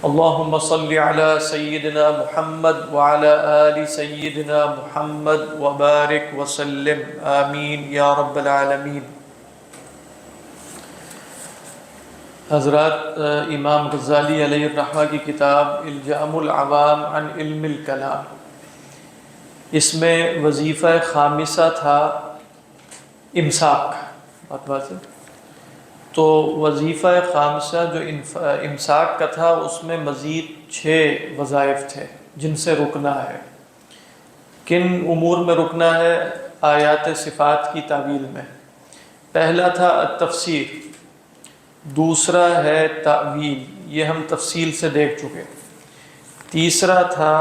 اللهم صل على سيدنا محمد وعلى آل سيدنا محمد وبارك وسلم آمین یا رب العالمین۔ حضرات، امام غزالی علیہ الرحمہ کی کتاب الجام العوام عن علم الکلام، اس میں وظیفہ خامسہ تھا امساک۔ بات ہے تو وظیفہ خامسہ جو امساک کا تھا، اس میں مزید 6 وظائف تھے جن سے رکنا ہے۔ کن امور میں رکنا ہے؟ آیات صفات کی تعویل میں۔ پہلا تھا التفسیر، دوسرا ہے تعویل، یہ ہم تفصیل سے دیکھ چکے۔ تیسرا تھا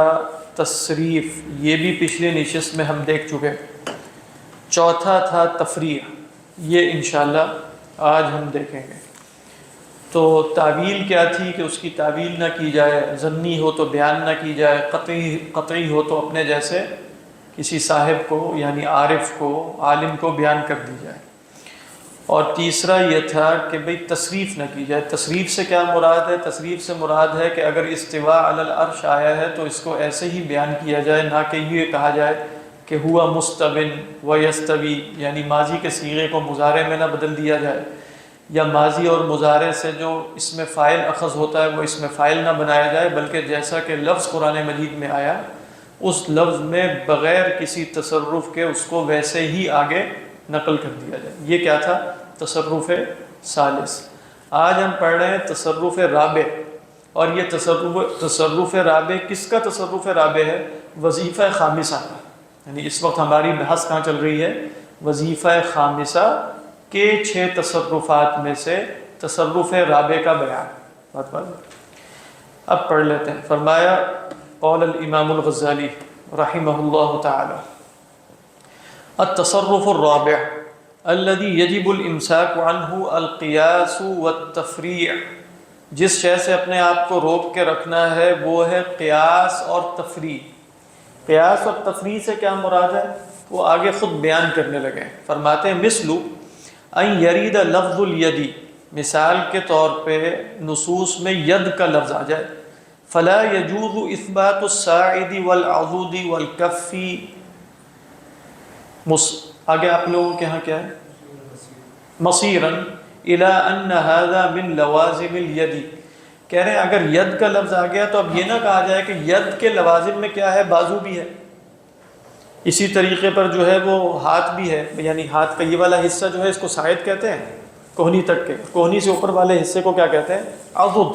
تصریف، یہ بھی پچھلی نشست میں ہم دیکھ چکے۔ چوتھا تھا تفریع، یہ انشاءاللہ آج ہم دیکھیں گے۔ تو تعویل کیا تھی کہ اس کی تعویل نہ کی جائے، ظنی ہو تو بیان نہ کی جائے، قطعی ہو تو اپنے جیسے کسی صاحب کو یعنی عارف کو، عالم کو بیان کر دی جائے۔ اور تیسرا یہ تھا کہ بھئی تصریف نہ کی جائے۔ تصریف سے کیا مراد ہے؟ تصریف سے مراد ہے کہ اگر استواء علی العرش آیا ہے تو اس کو ایسے ہی بیان کیا جائے، نہ کہ یہ کہا جائے کہ ہوا مستوٍ و یستوی، یعنی ماضی کے صیغے کو مضارع میں نہ بدل دیا جائے، یا ماضی اور مضارع سے جو اس میں فاعل اخذ ہوتا ہے وہ اس میں فاعل نہ بنایا جائے، بلکہ جیسا کہ لفظ قرآن مجید میں آیا اس لفظ میں بغیر کسی تصرف کے اس کو ویسے ہی آگے نقل کر دیا جائے۔ یہ کیا تھا؟ تصرف ثالث۔ آج ہم پڑھ رہے ہیں تصرف رابع، اور یہ تصرف رابع کس کا تصرف رابع ہے؟ وظیفہ خامسہ کا۔ یعنی اس وقت ہماری بحث کہاں چل رہی ہے؟ وظیفہ خامسہ کے 6 تصرفات میں سے تصرف رابع کا بیان۔ اب پڑھ لیتے ہیں۔ فرمایا قول الامام الغزالی رحمہ اللہ تعالی: التصرف الرابع الذي يجب الامساک عنہ القیاس والتفریع، جس شے سے اپنے آپ کو روک کے رکھنا ہے وہ ہے قیاس اور تفریع۔ قیاس اور تفریع سے کیا مراد ہے وہ آگے خود بیان کرنے لگے۔ فرماتے ہیں مثل ان یرید لفظ الیدی، مثال کے طور پہ نصوص میں ید کا لفظ آ جائے، فلا یجوز اثبات الساعد والعضد والکف، آگے آپ لوگوں کے ہاں کیا ہے؟ مصیرا الی ان ھذا من لوازم الید، کہہ رہے ہیں اگر ید کا لفظ آ گیا تو اب یہ نہ کہا جائے کہ ید کے لوازم میں کیا ہے؟ بازو بھی ہے۔ اسی طریقے پر جو ہے وہ ہاتھ بھی ہے، یعنی ہاتھ کا یہ والا حصہ جو ہے اس کو ساعد کہتے ہیں، کوہنی تک کے، کوہنی سے اوپر والے حصے کو کیا کہتے ہیں؟ عضد۔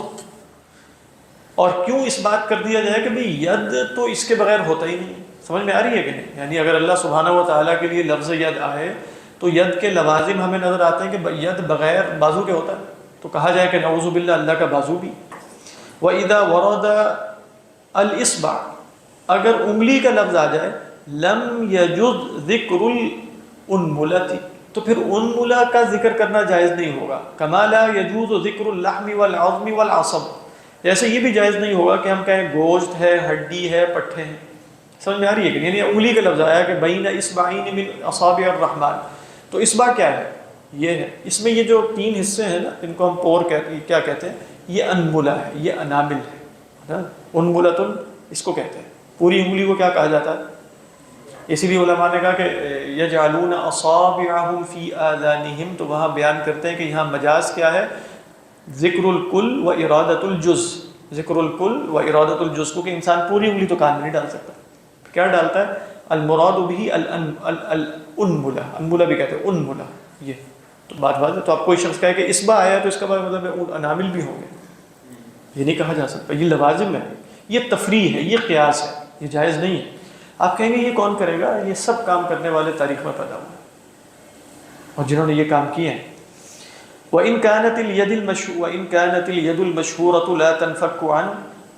اور کیوں اس بات کر دیا جائے کہ بھئی ید تو اس کے بغیر ہوتا ہی نہیں؟ سمجھ میں آ رہی ہے کہ نہیں؟ یعنی اگر اللہ سبحانہ و تعالیٰ کے لیے لفظ ید آئے تو ید کے لوازم ہمیں نظر آتے ہیں کہ ید بغیر بازو کے ہوتا ہے، تو کہا جائے کہ نعوذ باللہ اللہ کا بازو بھی۔ وَإِذَا وَرَدَ الْإِصْبَعُ، اگر انگلی کا لفظ آ جائے، لم یجز ذکر الانملۃ، تو پھر انملہ کا ذکر کرنا جائز نہیں ہوگا۔ کما لا یجوز ذکر اللحم والعظم والعصب، جیسے یہ بھی جائز نہیں ہوگا کہ ہم کہیں گوشت ہے، ہڈی ہے، پٹھے ہیں۔ سمجھ میں آ رہی ہے کہ یعنی انگلی کا لفظ آیا کہ بین اصبعین من اصابع الرحمن، تو اصبع کیا ہے؟ یہ ہے۔ اس میں یہ جو 3 حصے ہیں نا، ان کو ہم پور کیا کہتے ہیں؟ یہ انملہ ہے، یہ انامل ہے۔ انملۃ اس کو کہتے ہیں۔ پوری انگلی کو کیا کہا جاتا ہے؟ اسی لیے علماء نے کہا کہ یجعلون اصابعهم فی آذانہم، تو وہاں بیان کرتے ہیں کہ یہاں مجاز کیا ہے؟ ذکر الکل و ارادۃ الجز، ذکر الکل و ارادۃ الجز، کیونکہ انسان پوری انگلی تو کان میں نہیں ڈال سکتا، کیا ڈالتا ہے؟ المراد بھی الانملہ، انملہ بھی کہتے ہیں انملہ۔ یہ تو بات ہے۔ تو آپ کوئی شخص کہے کہ اصبع آیا تو اس کا مطلب ہے انامل بھی ہوں گے، یہ نہیں کہا جا سکتا، یہ لوازم ہے، یہ تفریع ہے، یہ قیاس ہے، یہ جائز نہیں ہے۔ آپ کہیں گے یہ کون کرے گا؟ یہ سب کام کرنے والے تاریخ میں پیدا ہوئے اور جنہوں نے یہ کام کیے ہیں۔ وَإِنْ كَانَتِ الْيَدُ الْمَشْهُورَةُ لَا تَنْفَكُّ عَنْ،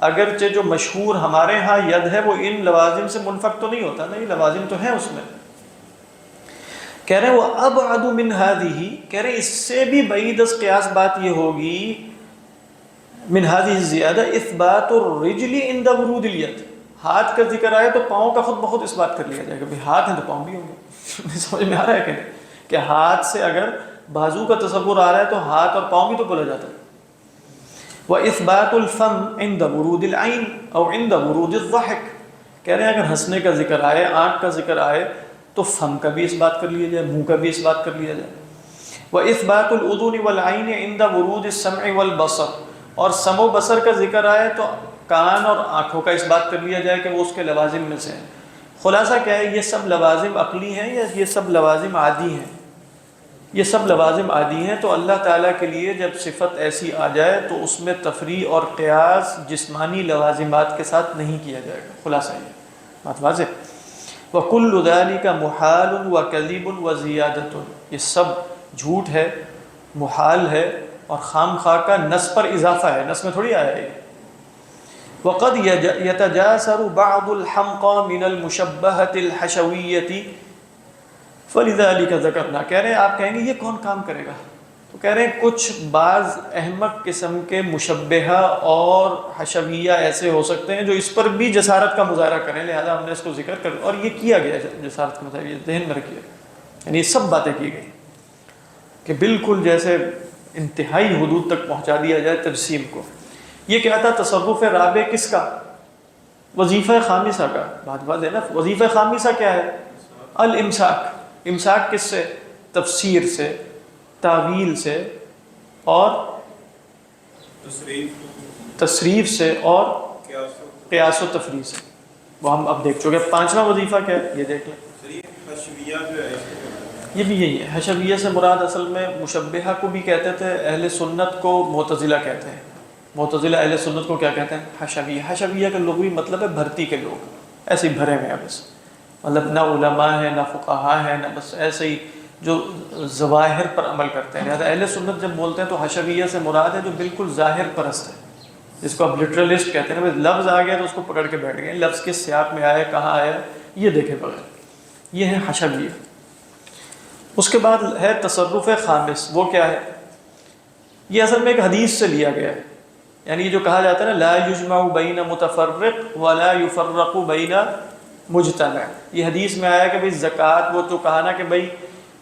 اگرچہ جو مشہور ہمارے ہاں ید ہے وہ ان لوازم سے منفک تو نہیں ہوتا نا، یہ لوازم تو ہیں اس میں۔ کہہ رہے ہیں وَأَبْعَدُ مِنْ هَذِهِ، کہہ رہے ہیں اس سے بھی بعید از قیاس بات یہ ہوگی، من هذه الزیادہ اثبات الرجل عند ورود الید، ہاتھ کا ذکر آئے تو پاؤں کا خود بخود اس بات کر لیا جائے گا، بھئی ہاتھ ہیں تو پاؤں بھی ہوں گے۔ سمجھ میں آ رہا ہے کہ نہیں؟ کہ ہاتھ سے اگر بازو کا تصور آ رہا ہے تو ہاتھ اور پاؤں بھی تو بولا جاتا ہے۔ وإثبات الفم عند ورود العين أو عند ورود الضحك، کہہ رہے ہیں اگر ہنسنے کا ذکر آئے، آنکھ کا ذکر آئے تو فم کا بھی اس بات کر لیا جائے، منہ کا بھی اس بات کر لیا جائے۔ وإثبات الأذن والعين عند ورود السمع والبصر، اور سمع و بصر کا ذکر آئے تو کان اور آنکھوں کا اس بات کر لیا جائے کہ وہ اس کے لوازم میں سے ہیں۔ خلاصہ کیا ہے، یہ سب لوازم عقلی ہیں یا یہ سب لوازم عادی ہیں؟ یہ سب لوازم عادی ہیں، تو اللہ تعالیٰ کے لیے جب صفت ایسی آ جائے تو اس میں تفریع اور قیاس جسمانی لوازمات کے ساتھ نہیں کیا جائے گا۔ خلاصہ یہ بات واضح۔ وَكُلُّ ذَلِكَ مُحَالٌ وَكَذِبٌ وَزِيَادَةٌ، یہ سب جھوٹ ہے، محال ہے اور خام خواہ کا نس پر اضافہ ہے، نس میں تھوڑی آیا ہے۔ وقد يتجاسر بعض الحمقى من المشبهة الحشوية فلذلك ذكرنا، کہہ رہے ہیں آپ کہیں گے یہ کون کام کرے گا، تو کہہ رہے ہیں کچھ بعض احمق قسم کے مشبہہ اور حشویہ ایسے ہو سکتے ہیں جو اس پر بھی جسارت کا مظاہرہ کریں، لہذا ہم نے اس کو ذکر کر، اور یہ کیا گیا جسارت کا مظاہرہ، یہ ذہن میں رکھیے، یعنی یہ سب باتیں کی گئی کہ بالکل جیسے انتہائی حدود تک پہنچا دیا جائے تجسیم کو۔ یہ کیا تھا تصرف رابع کس کا؟ وظیفہ خامسہ کا۔ بات بات ہے نا، وظیفہ خامسہ کیا ہے؟ الامساک۔ امساک کس سے؟ تفسیر سے، تعویل سے اور تصریف سے اور قیاس و تفریع سے، وہ ہم اب دیکھ چکے۔ پانچواں وظیفہ کیا ہے یہ دیکھ لیں۔ یہ بھی یہی ہے، حشویہ سے مراد اصل میں مشبہہ کو بھی کہتے تھے، اہل سنت کو معتزلہ کہتے ہیں۔ معتزلہ اہل سنت کو کیا کہتے ہیں؟ حشویہ۔ حشویہ کا لغوی مطلب ہے بھرتی کے لوگ، ایسے ہی بھرے ہوئے ہیں بس، مطلب نہ علماء ہیں نہ فقہاء ہیں، نہ بس ایسے ہی جو ظواہر پر عمل کرتے ہیں۔ لہٰذا اہل سنت جب بولتے ہیں تو حشویہ سے مراد ہے جو بالکل ظاہر پرست ہے، جس کو آپ لٹرلسٹ کہتے ہیں، لفظ آ گیا تو اس کو پکڑ کے بیٹھ گئے، لفظ کس سیاق میں آیا، کہاں آیا، یہ دیکھے بغیر، یہ ہے حشویہ۔ اس کے بعد ہے تصرف خامس، وہ کیا ہے؟ یہ اصل میں ایک حدیث سے لیا گیا ہے، یعنی یہ جو کہا جاتا ہے نا لا یجمع بین متفرق ولا یفرق بین مجتمع، یہ حدیث میں آیا کہ بھئی زکوٰۃ، وہ تو کہا نا کہ بھئی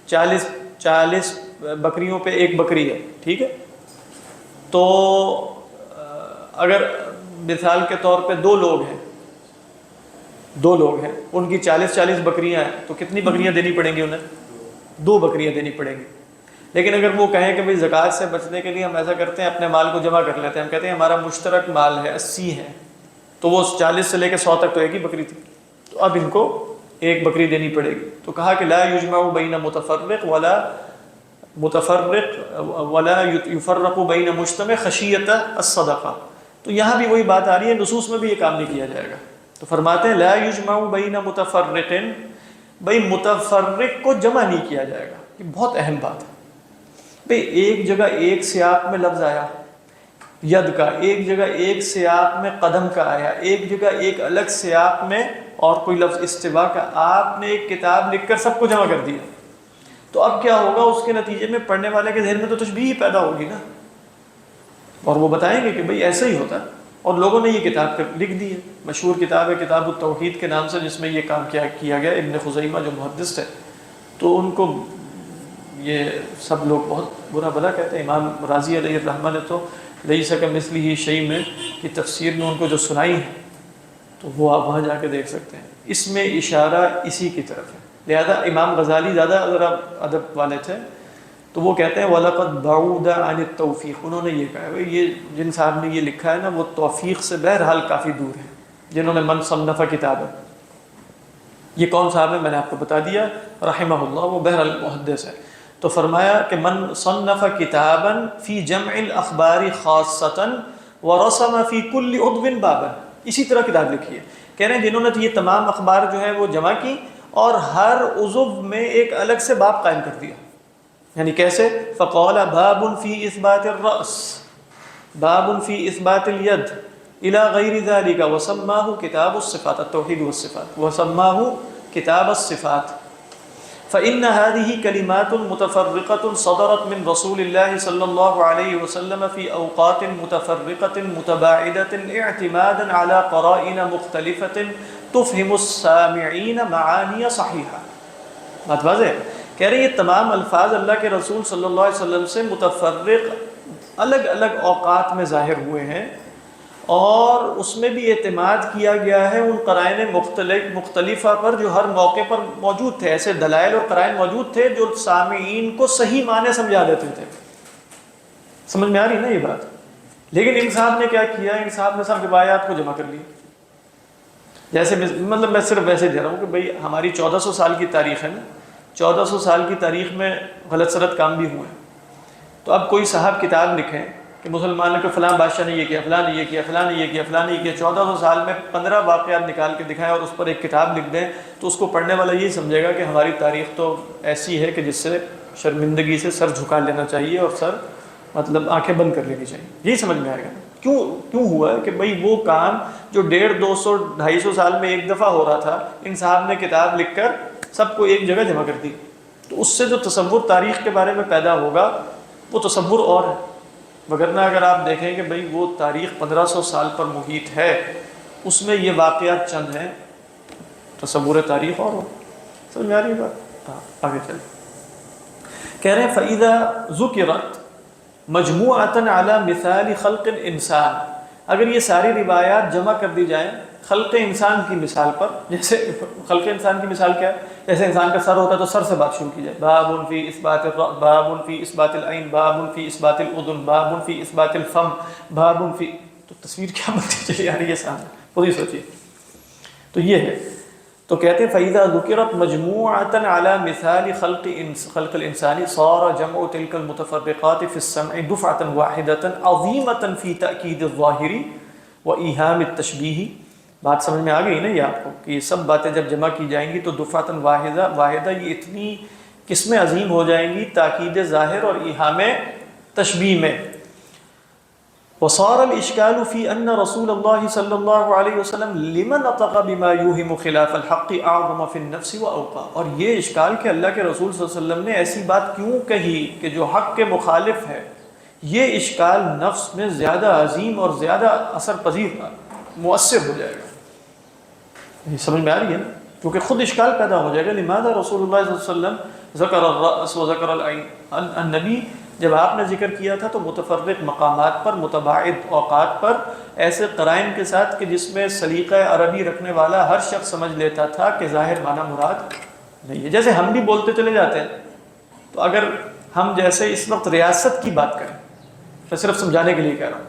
40 بکریوں پہ ایک بکری ہے، ٹھیک ہے، تو اگر مثال کے طور پہ دو لوگ ہیں، ان کی 40 بکریاں ہیں، تو کتنی بکریاں دینی پڑیں گی انہیں؟ 2 بکریاں دینی پڑیں گی۔ لیکن اگر وہ کہیں کہ بھئی زکوٰۃ سے بچنے کے لیے ہم ایسا کرتے ہیں اپنے مال کو جمع کر لیتے ہیں، ہم کہتے ہیں ہمارا مشترک مال ہے 80 ہے، تو وہ 40 سے لے کے 100 تک تو ایک ہی بکری تھی، تو اب ان کو ایک بکری دینی پڑے گی، تو کہا کہ لا یجمع بین متفرق ولا یفرق بین مجتمع خشیۃ الصدقہ، تو یہاں بھی وہی بات آ رہی ہے، نصوص میں بھی یہ کام نہیں کیا جائے گا، تو فرماتے ہیں لا یجمع بین متفرق، بھئی متفرق کو جمع نہیں کیا جائے گا، یہ بہت اہم بات ہے۔ بھئی ایک جگہ ایک سیاق میں لفظ آیا ید کا، ایک جگہ ایک سیاق میں قدم کا آیا، ایک جگہ ایک الگ سیاق میں اور کوئی لفظ استوا کا، آپ نے ایک کتاب لکھ کر سب کو جمع کر دیا، تو اب کیا ہوگا؟ اس کے نتیجے میں پڑھنے والے کے ذہن میں تو تشبیہ پیدا ہوگی نا، اور وہ بتائیں گے کہ بھئی ایسا ہی ہوتا، اور لوگوں نے یہ کتاب لکھ دی ہے، مشہور کتاب ہے کتاب التوحید کے نام سے، جس میں یہ کام کیا گیا۔ ابن خزیمہ جو محدث ہے تو ان کو یہ سب لوگ بہت برا بلا کہتے ہیں۔ امام رازی علیہ الرحمہ نے تو لیس کمثلہ شیء میں کی تفسیر میں ان کو جو سنائی ہے، تو وہ آپ وہاں جا کے دیکھ سکتے ہیں، اس میں اشارہ اسی کی طرف ہے۔ لہذا امام غزالی زیادہ ذرا ادب والے تھے، تو وہ کہتے ہیں وَلَقَدْ بَعُودَ عَنِ التَّوْفِيقِ، انہوں نے یہ کہا ہے یہ جن صاحب نے یہ لکھا ہے نا وہ توفیق سے بہرحال کافی دور ہے، جنہوں نے من صنف کتاب ہے۔ یہ کون صاحب ہے میں نے آپ کو بتا دیا رحمہ اللہ، وہ بہرحال محدث ہے۔ تو فرمایا کہ من صنف کتابا فی جمع الاخبار خاصۃ ورسم فی کل عضو بابا، اسی طرح کتاب لکھی ہے، کہہ رہے ہیں جنہوں نے یہ تمام اخبار جو ہے وہ جمع کی اور ہر عضو میں ایک الگ سے باب قائم کر دیا، یعنی کیسے؟ فقال باب فی اثبات الرأس، باب فی اثبات الید الى غیر ذلك وسماه کتاب الصفات، التوحید والصفات، وسماه کتاب الصفات، فإن هذه كلمات متفرقة صدرت من رسول الله صلى الله عليه وسلم في أوقات متفرقة متباعدة اعتمادا على قرائن مختلفة تفهم السامعين معاني صحيحة۔ بات واضح ہے، کہہ رہے ہیں یہ تمام الفاظ اللہ کے رسول صلی اللہ علیہ وسلم سے متفرق الگ الگ اوقات میں ظاہر ہوئے ہیں، اور اس میں بھی اعتماد کیا گیا ہے ان قرائن مختلفہ پر جو ہر موقع پر موجود تھے. ایسے دلائل اور قرائن موجود تھے جو سامعین کو صحیح معنی سمجھا دیتے تھے. سمجھ میں آ رہی نا یہ بات؟ لیکن ان صاحب نے کیا کیا، ان صاحب نے سب روایات کو جمع کر لی. جیسے مطلب میں صرف ویسے دے رہا ہوں کہ بھئی ہماری 1400 سال کی تاریخ ہے نا، 1400 سال کی تاریخ میں غلط سلط کام بھی ہوئے ہیں. تو اب کوئی صاحب کتاب لکھیں کہ مسلمانوں کے فلاں بادشاہ نے یہ کیا، فلاں نے یہ کیا، فلاں نے یہ کیا، فلاں نے یہ کیا، 1400 سال میں 15 واقعات نکال کے دکھائیں اور اس پر ایک کتاب لکھ دیں، تو اس کو پڑھنے والا یہی سمجھے گا کہ ہماری تاریخ تو ایسی ہے کہ جس سے شرمندگی سے سر جھکا لینا چاہیے اور سر مطلب آنکھیں بند کر لینی چاہیے. یہی سمجھ میں آئے گا. کیوں ہوا ہے کہ بھئی وہ کام جو 150 200 250 سال میں ایک دفعہ ہو رہا تھا، ان صاحب نے کتاب لکھ کر سب کو ایک جگہ جمع کر دی. تو اس سے جو تصور تاریخ کے بارے میں پیدا ہوگا وہ تصور اور ہے. وگرنہ اگر آپ دیکھیں کہ بھئی وہ تاریخ 1500 سال پر محیط ہے، اس میں یہ واقعات چند ہیں، تصور تاریخ اور ہو. سمجھ میں آ رہی ہے بات؟ ہاں آگے چلیں. کہہ رہے ہیں فَإِذَا ذُكِرَتْ مجموعۃ علی مثال خلق الانسان، اگر یہ ساری روایات جمع کر دی جائیں خلق انسان کی مثال پر. جیسے خلق انسان کی مثال کیا ہے؟ جیسے انسان کا سر ہوتا ہے تو سر سے بات شروع کی جائے، باب فی اثبات الرأس، باب فی اثبات العین، باب فی اثبات الاذن، باب فی اثبات الفم، باب فی، تو تصویر کیا بنتی چلی آ رہی ہے سامنے، خود ہی سوچیے. تو یہ ہے. تو کہتے ہیں فَإِذَا ذُكِرَتْ مَجْمُوعَةً عَلَى مِثَالِ خَلْقِ الْإِنسَانِ صَارَ جَمْعُ تِلْكَ الْمُتَفَرِّقَاتِ فِي السَّمْعِ دُفْعَةً وَاحِدَةً عَظِيمَةً فِي تَأْكِيدِ الظَّاهِرِ وَإِيهَامِ التَّشْبِيهِ. بات سمجھ میں آ گئی نا یہ آپ کو کہ یہ سب باتیں جب جمع کی جائیں گی تو دفعتاً واحدہ یہ اتنی قسمیں عظیم ہو جائیں گی تاکید ظاہر اور ایہام تشبیہ میں. وصار الاشکال فی ان رسول اللہ صلی اللہ علیہ وسلم لمن نطق بما یوہم خلاف الحق اعظم فی النفس واوقع. اور یہ اشکال کہ اللہ کے رسول صلی اللہ علیہ وسلم نے ایسی بات کیوں کہی کہ جو حق کے مخالف ہے، یہ اشکال نفس میں زیادہ عظیم اور زیادہ اثر پذیر مؤثر ہو جائے گا. یہ سمجھ میں آ رہی ہے نا؟ کیونکہ خود اشکال پیدا ہو جائے گا. لماذا رسول اللہ صلی اللہ علیہ وسلم ذکر الرأس و ذکر العین. النبی جب آپ نے ذکر کیا تھا تو متفرق مقامات پر، متباعد اوقات پر، ایسے قرائن کے ساتھ کہ جس میں سلیقہ عربی رکھنے والا ہر شخص سمجھ لیتا تھا کہ ظاہر معنی مراد نہیں ہے. جیسے ہم بھی بولتے چلے جاتے ہیں. تو اگر ہم جیسے اس وقت ریاست کی بات کریں، میں صرف سمجھانے کے لیے کہہ رہا ہوں،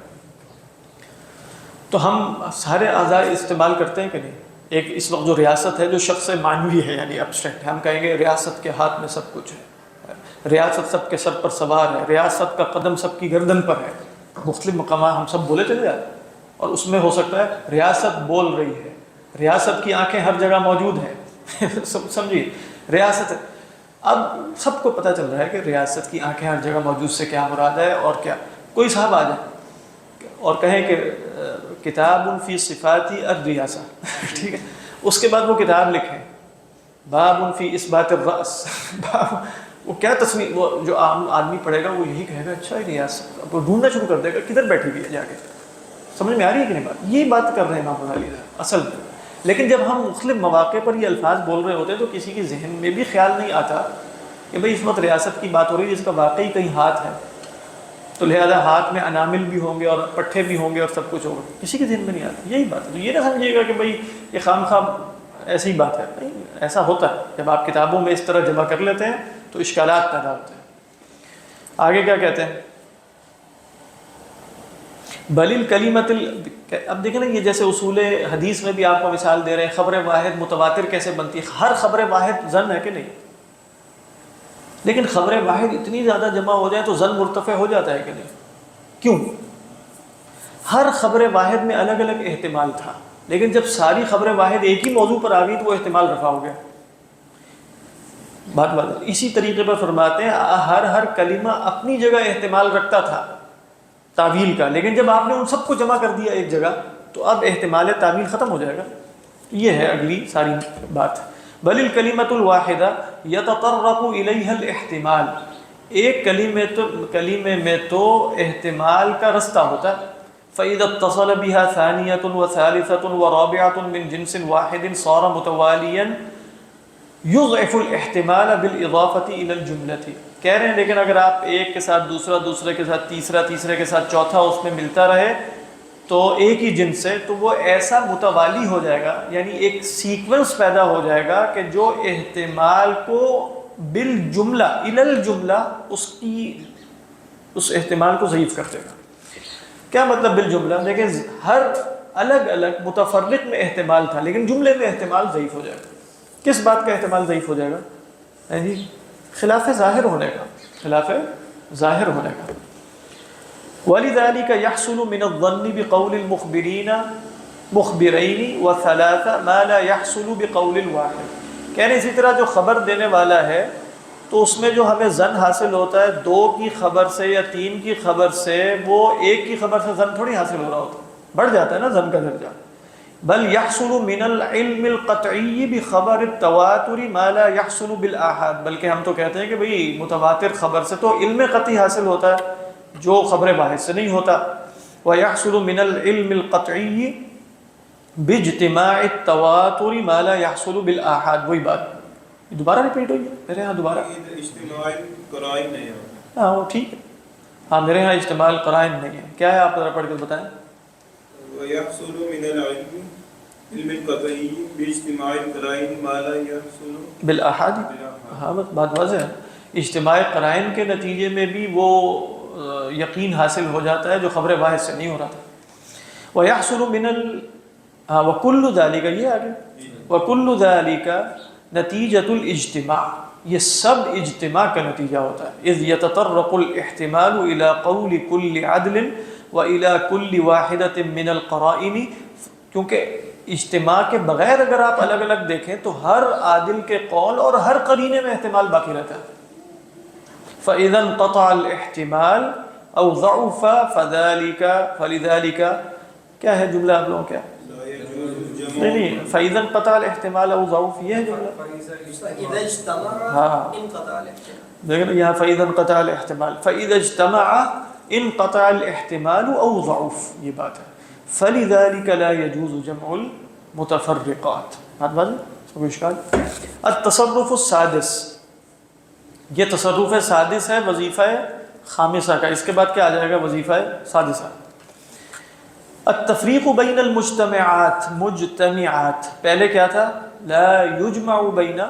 تو ہم سارے اعضاء استعمال کرتے ہیں کہ نہیں؟ ایک اس وقت جو ریاست ہے جو شخص معنوی ہے، یعنی ابسٹریکٹ ہے، ہم کہیں گے ریاست کے ہاتھ میں سب کچھ ہے، ریاست سب کے سر پر سوار ہے، ریاست کا قدم سب کی گردن پر ہے. مختلف مقامات ہم سب بولے چلے جاتے ہیں. اور اس میں ہو سکتا ہے ریاست بول رہی ہے، ریاست کی آنکھیں ہر جگہ موجود ہیں. سمجھیے ریاست. اب سب کو پتہ چل رہا ہے کہ ریاست کی آنکھیں ہر جگہ موجود سے کیا مراد ہے. اور کیا کوئی صاحب آ جائے اور کہیں کہ کتاب فی صفات الریاسہ، ٹھیک ہے، اس کے بعد وہ کتاب لکھیں باب فی اثبات الرأس. وہ کیا تصویر، وہ جو عام آدمی پڑھے گا وہ یہی کہے گا اچھا ریاست، اب وہ ڈھونڈنا شروع کر دے گا کدھر بیٹھی ہوئی ہے جا کے. سمجھ میں آ رہی ہے کہ نہیں بات؟ یہ بات کر رہے ہیں امام غزالی اصل میں. لیکن جب ہم مختلف مواقع پر یہ الفاظ بول رہے ہوتے ہیں تو کسی کے ذہن میں بھی خیال نہیں آتا کہ بھئی اس وقت ریاست کی بات ہو رہی ہے جس کا واقعی کہیں ہاتھ ہے، تو لہذا ہاتھ میں انامل بھی ہوں گے اور پٹھے بھی ہوں گے اور سب کچھ ہوگا. کسی کے ذہن میں نہیں آتا یہی بات ہے. تو یہ نہ سمجھیے گا کہ بھئی یہ خام خواہ ایسی بات ہے، نہیں، ایسا ہوتا ہے. جب آپ کتابوں میں اس طرح جمع کر لیتے ہیں تو اشکالات پیدا ہوتے ہیں. آگے کیا کہتے ہیں؟ بل الکلمۃ اب دیکھیں نا، یہ جیسے اصول حدیث میں بھی آپ کو مثال دے رہے ہیں، خبر واحد متواتر کیسے بنتی ہے. ہر خبر واحد ظن ہے کہ نہیں؟ لیکن خبر واحد اتنی زیادہ جمع ہو جائے تو ظن مرتفع ہو جاتا ہے کہ نہیں؟ کیوں؟ ہر خبر واحد میں الگ الگ احتمال تھا، لیکن جب ساری خبر واحد ایک ہی موضوع پر آ گئی تو وہ احتمال رفع ہو گیا. بات اسی طریقے پر فرماتے ہیں ہر کلمہ اپنی جگہ احتمال رکھتا تھا تعویل کا، لیکن جب آپ نے ان سب کو جمع کر دیا ایک جگہ تو اب احتمال تعویل ختم ہو جائے گا. یہ ہے اگلی ساری بات. بل الکلمۃ الواحدہ یتطرق الیہا الاحتمال. ایک کلمے میں تو احتمال کا رستہ ہوتا ہے. فَإِذَا اتصل بها ثانیۃ وثالثۃ ورابعۃ من جنس واحد صار متوالیاً یضعف الاحتمال بالاضافة الى الجملة، کہہ رہے ہیں لیکن اگر آپ ایک کے ساتھ دوسرا، دوسرے کے ساتھ تیسرا، تیسرے کے ساتھ چوتھا اس میں ملتا رہے تو ایک ہی جنس سے، تو وہ ایسا متوالی ہو جائے گا، یعنی ایک سیکوینس پیدا ہو جائے گا کہ جو احتمال کو بالجملہ الی الجملہ اس احتمال کو ضعیف کر دے گا۔ کیا مطلب بالجملہ؟ دیکھیں ہر الگ الگ متفرق میں احتمال تھا لیکن جملے میں احتمال ضعیف ہو جائے گا۔ کس بات کا احتمال ضعیف ہو جائے گا؟ جی خلاف ظاہر ہونے کا، خلاف ظاہر ہونے کا۔ وَلِذَلِكَ يَحْصُلُ مِنَ الظَّنِّ بِقَوْلِ الْمُخْبِرِينَ مُخْبِرَيْنِ وَثَلَاثَ مَا لَا يَحْصُلُ بِقَوْلِ الْوَاحِدِ، کہنے اسی طرح جو خبر دینے والا ہے تو اس میں جو ہمیں ظن حاصل ہوتا ہے 2 کی خبر سے یا 3 کی خبر سے، وہ 1 کی خبر سے ظن تھوڑی حاصل ہو رہا ہوتا، بڑھ جاتا ہے نا ظن کا درجہ۔ بل يحصل من العلم القطعی بخبر التواتر ما لا يحصل بالآحاد، بلکہ ہم تو کہتے ہیں کہ بھئی متواتر خبر سے تو علم قطعی حاصل ہوتا ہے جو خبر واحد سے نہیں ہوتا۔ ويحصل من العلم القطعی باجتماع التواتر ما لا يحصل بالآحاد، وہی بات دوبارہ ریپیٹ ہوئی ہے میرے ہاں دوبارہ؟ اجتماع قرائن نہیں ہے۔ ہاں وہ ٹھیک ہے، ہاں میرے ہاں اجتماع قرائن نہیں ہے۔ کیا ہے آپ ذرا پڑھ کے بتائیں۔ وَيَحْصُلُ مِنَ الْعِلْمِ علم القطعی باجتماع القرائن ما لا يحصل بالآحاد، ہاں بس بات واضح ہے، اجتماع قرائن کے نتیجے میں بھی وہ یقین حاصل ہو جاتا ہے جو خبر واحد سے نہیں ہو رہا تھا۔ وَيَحْصُلُ مِنَ وَكُلُّ ذَلِكَ، یہ آگے وَكُلُّ ذَلِكَ نتیجۃ الاجتماع، یہ سب اجتماع کا نتیجہ ہوتا ہے۔ اذ يتطرق الاحتمال الى قول كل عدل والى كل واحدة من القرائن، کیونکہ اجتماع کے بغیر اگر آپ الگ الگ دیکھیں تو ہر عادل کے قول اور ہر قرینے میں احتمال باقی رہتا ہے۔ فاذا انقطع الاحتمال او ضعف فلذلك کیا ہے جملہ آپ لوگوں کیا؟ نہیں فَإِذَا انْقَطَعَ الْاحْتِمَالُ أَوْ ضَعُفَ، یہ ہے جملہ۔ فَإِذَا اجْتَمَعَ ہاں انقطع الاحتمال، دیکھیں یہاں فَإِذَا انْقَطَعَ الْاحْتِمَالُ، فَإِذَا اجْتَمَعَ انْقَطَعَ الْاحْتِمَالُ أَوْ ضَعُفَ، یہ بات ہے۔ فَلِذَلِكَ لَا يَجُوزُ جَمْعُ الْمُتَفَرِّقَاتِ، بات واضح؟ اس کو کوئی اشکال؟ التصرف السادس، یہ تصرف سادس ہے وظیفہ خامسہ کا، اس کے بعد کیا آ جائے گا؟ وظیفہ سادسہ۔ التفریق بین المجتمعات، مجتمعات پہلے کیا تھا؟ لا یجمع بین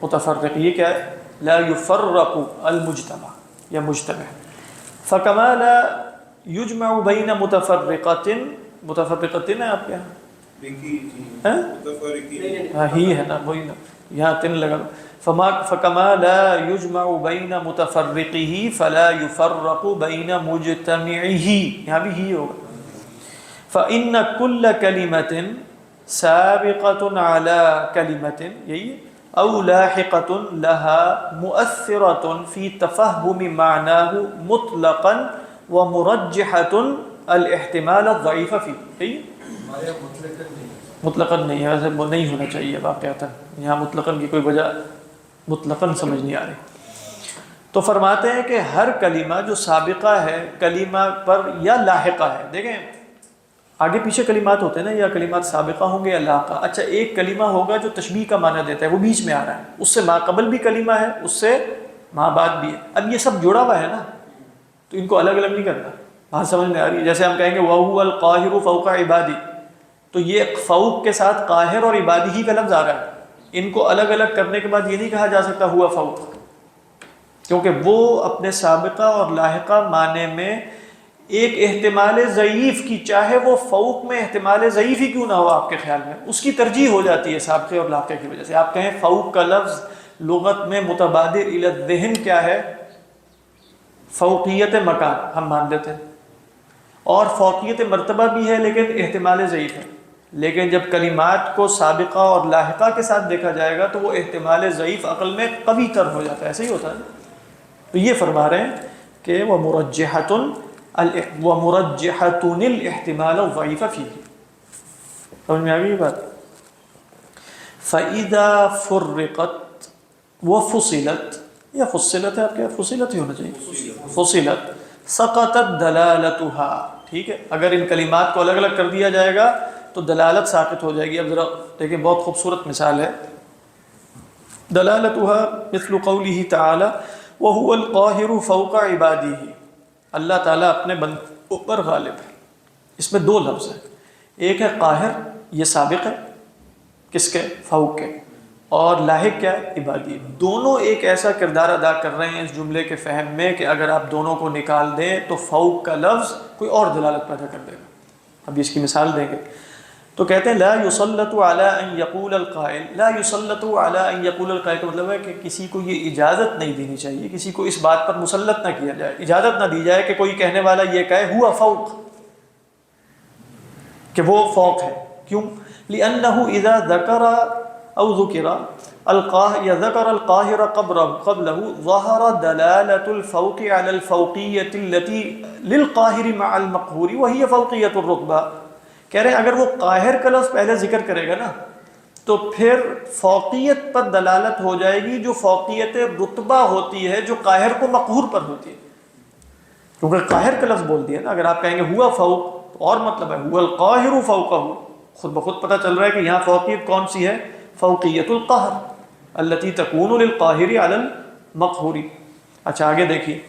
متفرق، یہ کیا ہے؟ لا یفرق المجتمع یا مجتمع۔ فکما لا یجمع بین متفرقۃ، متفرقۃ ہے آپ کے یہاں؟ ہاں ہی ہے نا، وہی نا، یہاں تن لگا۔ فکما لا یجمع بین متفرقہ فلا یفرق بین مجتمعہ، یہاں بھی ہی ہوگا۔ فَإِنَّ كُلَّ كَلِمَةٍ سَابِقَةٌ عَلَى كَلِمَةٍ، یہی أَوْ لَاحِقَةٌ لَهَا مُؤَثِّرَةٌ فِي تَفَهُّمِ مَعْنَاهُ مُطْلَقًا وَمُرَجِّحَةٌ الْاحْتِمَالَ الضَّعِيفَ فِيهِ، مطلقاً نہیں ہے، ایسے نہیں ہونا چاہیے واقعاً، یہاں مطلقاً کی کوئی وجہ مطلقاً سمجھ نہیں آ رہی۔ تو فرماتے ہیں کہ ہر کلمہ جو سابقہ ہے کلمہ پر یا لاحقہ ہے، دیکھیں آگے پیچھے کلمات ہوتے ہیں نا، یا کلمات سابقہ ہوں گے یا لاحقہ۔ اچھا ایک کلمہ ہوگا جو تشبیہ کا معنی دیتا ہے، وہ بیچ میں آ رہا ہے، اس سے ما قبل بھی کلمہ ہے، اس سے ما بعد بھی ہے۔ اب یہ سب جڑا ہوا ہے نا، تو ان کو الگ الگ نہیں کرنا، بات سمجھ میں آ رہی ہے؟ جیسے ہم کہیں گے وَهُوَ الْقَاهِرُ فَوْقَ عِبَادِهِ، تو یہ فوق کے ساتھ قاہر اور عبادی ہی کا لفظ آ رہا ہے، ان کو الگ الگ کرنے کے بعد یہ نہیں کہا جا سکتا ہوا فوق، کیونکہ وہ اپنے سابقہ اور لاحقہ معنی میں ایک احتمال ضعیف کی، چاہے وہ فوق میں احتمال ضعیف ہی کیوں نہ ہو آپ کے خیال میں، اس کی ترجیح ہو جاتی ہے سابقے اور لاحقے کی وجہ سے۔ آپ کہیں فوق کا لفظ لغت میں متبادر الی الذہن کیا ہے؟ فوقیت مکان ہم مان لیتے ہیں، اور فوقیت مرتبہ بھی ہے لیکن احتمال ضعیف ہے، لیکن جب کلمات کو سابقہ اور لاحقہ کے ساتھ دیکھا جائے گا تو وہ احتمال ضعیف عقل میں قوی تر ہو جاتا ہے، ایسے ہی ہوتا ہے۔ تو یہ فرما رہے ہیں کہ وہ وَمُرَجِّحَةٌ الْاحْتِمَالَ الضَّعِيفَ فِيهِ، سمجھ میں آ گئی بات؟ فَإِذَا فُرِّقَتْ وَفُصِلَتْ، یا فصلت ہے آپ کے، فصلت ہی ہونا چاہیے، فصلت سقطت دلالتها، ٹھیک ہے؟ اگر ان کلمات کو الگ الگ کر دیا جائے گا تو دلالت ساقط ہو جائے گی۔ اب ذرا دیکھیں بہت خوبصورت مثال ہے، دلالتها مثل قوله تعالی وهو القاہر فوق عبادہ، اللہ تعالیٰ اپنے بندوں پر غالب ہے۔ اس میں دو لفظ ہیں، ایک ہے قاہر، یہ سابق ہے کس کے؟ فوق کے، اور لاحق کیا ہے؟ عبادی۔ دونوں ایک ایسا کردار ادا کر رہے ہیں اس جملے کے فہم میں کہ اگر آپ دونوں کو نکال دیں تو فوق کا لفظ کوئی اور دلالت پیدا کر دے گا۔ اب اس کی مثال دیں گے تو کہتے ہیں لا یسلط علی ان یقول القائل، لا یسلط علی ان یقول القائل کا مطلب ہے کہ کسی کو یہ اجازت نہیں دینی چاہیے، کسی کو اس بات پر مسلط نہ کیا جائے، اجازت نہ دی جائے کہ کوئی کہنے والا یہ کہے ہوا فوق، کہ وہ فوق ہے۔ کیوں؟ لأنه اذا ذکر او ذکر القاہر یا ذکر القاہر قبلہ ظہر دلالة الفوق على الفوقیة التي للقاہر مع المقہور وہی فوقیة الرتبہ۔ کہہ رہے ہیں اگر وہ قاہر کا لفظ پہلے ذکر کرے گا نا تو پھر فوقیت پر دلالت ہو جائے گی جو فوقیت رتبہ ہوتی ہے، جو قاہر کو مقہور پر ہوتی ہے، کیونکہ قاہر کا لفظ بول دیا نا۔ اگر آپ کہیں گے ہوا فوق تو اور مطلب ہے ہوا القاہر فوقہ، خود بخود پتہ چل رہا ہے کہ یہاں فوقیت کون سی ہے؟ فوقیت القہر التي تكون للقاہر علی المقہور۔ اچھا آگے دیکھیے،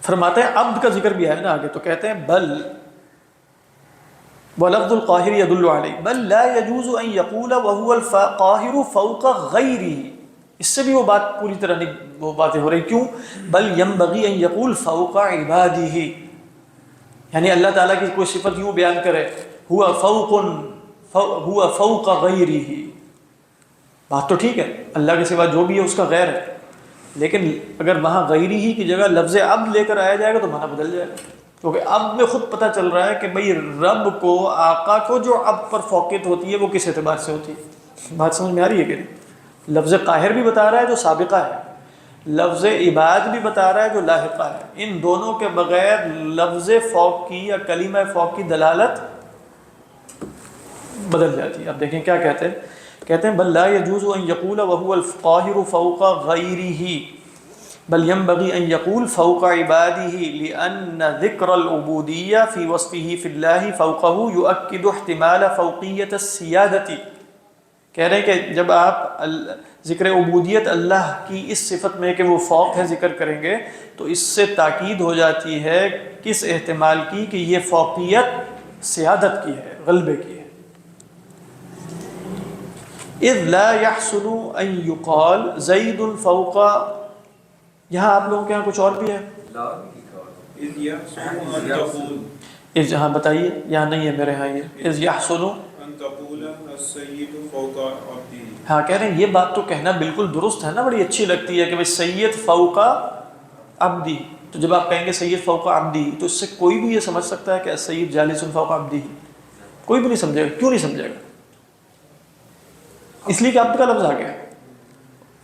فرماتے ہیں عبد کا ذکر بھی ہے نا آگے، تو کہتے ہیں بل وَلَفْظُ الْقَاهِرِ يَدُلُّ عَلَيْهِ بل لا يجوز ان يقول وهو القاهر فوق غيره۔ اس سے بھی وہ بات پوری طرح نہیں وہ باتیں ہو رہی، کیوں؟ بل ينبغي ان يقول فوق عباده، یعنی اللہ تعالیٰ کی کوئی صفت یوں بیان کرے ہوا فوق غیره، بات تو ٹھیک ہے، اللہ کے سوا جو بھی ہے اس کا غیر ہے، لیکن اگر وہاں غیری ہی کی جگہ لفظ عبد لے کر آیا جائے گا تو معنی بدل جائے گا، کیونکہ اب میں خود پتہ چل رہا ہے کہ بھئی رب کو، آقا کو جو اب پر فوقیت ہوتی ہے وہ کس اعتبار سے ہوتی ہے۔ بات سمجھ میں آ رہی ہے کہ نہیں؟ لفظ قاہر بھی بتا رہا ہے جو سابقہ ہے، لفظ عباد بھی بتا رہا ہے جو لاحقہ ہے، ان دونوں کے بغیر لفظ فوق کی یا کلمہ فوق کی دلالت بدل جاتی ہے۔ اب دیکھیں کیا کہتے ہیں بل لا يجوز ان يقول وهو القاهر فوق غيره بل ينبغي ان يقول فوق عباده لان ذكر العبودية في وصفه في الله فوقه يؤكد احتمال فوقية السيادة۔ کہہ رہے ہیں کہ جب آپ ذکر عبودیت اللہ کی اس صفت میں کہ وہ فوق ہے ذکر کریں گے تو اس سے تاکید ہو جاتی ہے کس احتمال کی کہ یہ فوقیت سیادت کی ہے، غلبے کی ہے۔ اذ لا يحصل ان يقال زید فوق، یہاں آپ لوگوں کے یہاں کچھ اور بھی ہے؟ اذ يحسن ان تقول، اس جہاں بتائیے، یہاں نہیں ہے میرے ہاں یہ اذ يحصل ان تقول السید فوق عبده۔ ہاں کہہ رہے ہیں یہ بات تو کہنا بالکل درست ہے نا، بڑی اچھی لگتی ہے کہ بھئی سید فوق عبدی، تو جب آپ کہیں گے سید فوق عبدی تو اس سے کوئی بھی یہ سمجھ سکتا ہے کہ سید جالس فوق عبدی، کوئی بھی نہیں سمجھے گا۔ کیوں نہیں سمجھے گا؟ اس لیے کہ عبد کا لفظ آ گیا،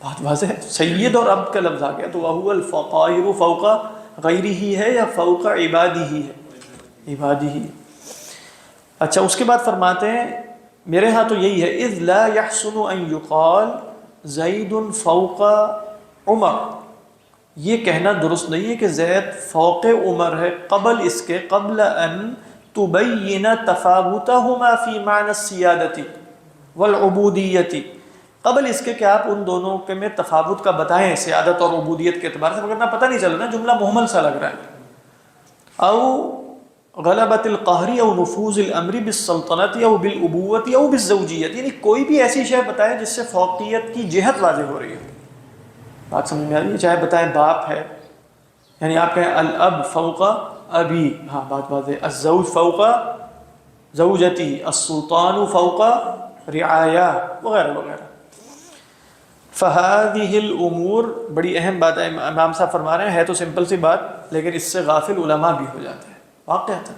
بات واضح ہے، سید اور عبد کا لفظ آ گیا، تو وہو القاہر فوق غیرہ ہے یا فوق عبادہ ہے؟ عبادہ۔ اچھا اس کے بعد فرماتے ہیں میرے ہاں تو یہی ہے اذ لا يحسن ان يقال زید فوق عمر، یہ کہنا درست نہیں ہے کہ زید فوق عمر ہے قبل اس کے، قبل ان تبین تفاوتہما فی معنی السیادۃ والعبودیت، قبل اس کے کہ آپ ان دونوں کے میں تفاوت کا بتائیں سیادت اور عبودیت کے اعتبار سے، مگر پتہ نہیں چل رہا، جملہ محمل سا لگ رہا ہے۔ او غلبت القہری او نفوذ الامر بالسلطنت او بالابوت او بالزوجیت، یعنی کوئی بھی ایسی شے بتائیں جس سے فوقیت کی جہت واضح ہو رہی ہے۔ بات سمجھ میں آ رہی ہے؟ چاہے بتائیں باپ ہے، یعنی آپ کہیں الاب فوق ابی، ہاں بات واضح، الزوج فوق زوجتی، السلطان فوق رعایا وغیرہ وغیرہ۔ فہذہ الامور، بڑی اہم بات ہے، امام صاحب فرما رہے ہیں ہے تو سمپل سی بات لیکن اس سے غافل علماء بھی ہو جاتے ہیں، واقعات ہے۔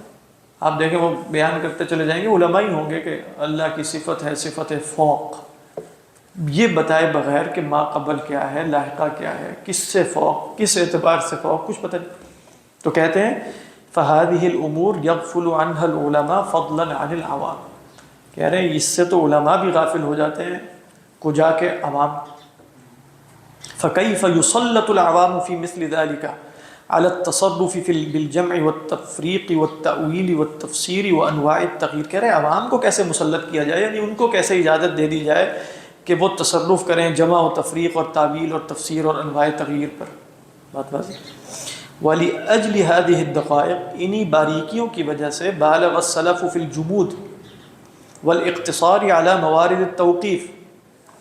آپ دیکھیں وہ بیان کرتے چلے جائیں گے، علماء ہی ہوں گے کہ اللہ کی صفت ہے صفت فوق، یہ بتائے بغیر کہ ما قبل کیا ہے، لاحقہ کیا ہے، کس سے فوق، کس اعتبار سے فوق، کچھ پتہ نہیں۔ تو کہتے ہیں فہذہ الامور یغفل عنها العلماء فضلا عن العوام، کہہ رہے ہیں اس سے تو علماء بھی غافل ہو جاتے ہیں کو جا کے عوام۔ فكيف يسلط العوام في مثل ذلك على التصرف بالجمع والتفریق والتأویل والتفسیر وانواع التغییر، کہہ رہے ہیں عوام کو کیسے مسلط کیا جائے، یعنی ان کو کیسے اجازت دے دی جائے کہ وہ تصرف کریں جمع و تفریق اور تعویل اور تفسیر اور انواع تغییر پر. بات واضح. وَلِأَجْلِ هَذِهِ الدَّقَائِقِ انہی باریکیوں کی وجہ سے بالغ السلف فی الجمود والاقتصار علی موارد التوقیف،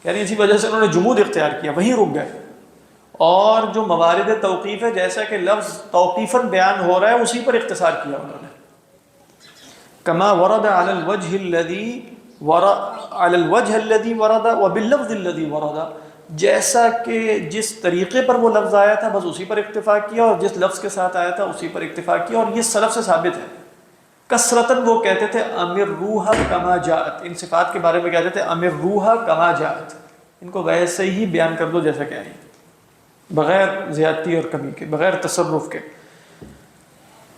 یعنی اسی وجہ سے انہوں نے جمود اختیار کیا، وہیں رک گئے، اور جو موارد توقیف ہے جیسا کہ لفظ توقیفاً بیان ہو رہا ہے اسی پر اختصار کیا انہوں نے. کما ورد علی الوجہ الذی ورد وباللفظ الذی ورد، جیسا کہ جس طریقے پر وہ لفظ آیا تھا بس اسی پر اکتفا کیا، اور جس لفظ کے ساتھ آیا تھا اسی پر اکتفا کیا، اور یہ سلف سے ثابت ہے. کثرتاً وہ کہتے تھے امر روح کما جاءت، ان صفات کے بارے میں کہتے تھے امر روح کما جاءت، ان کو ویسے ہی بیان کر دو جیسا کہ آئی، بغیر زیادتی اور کمی کے، بغیر تصرف کے.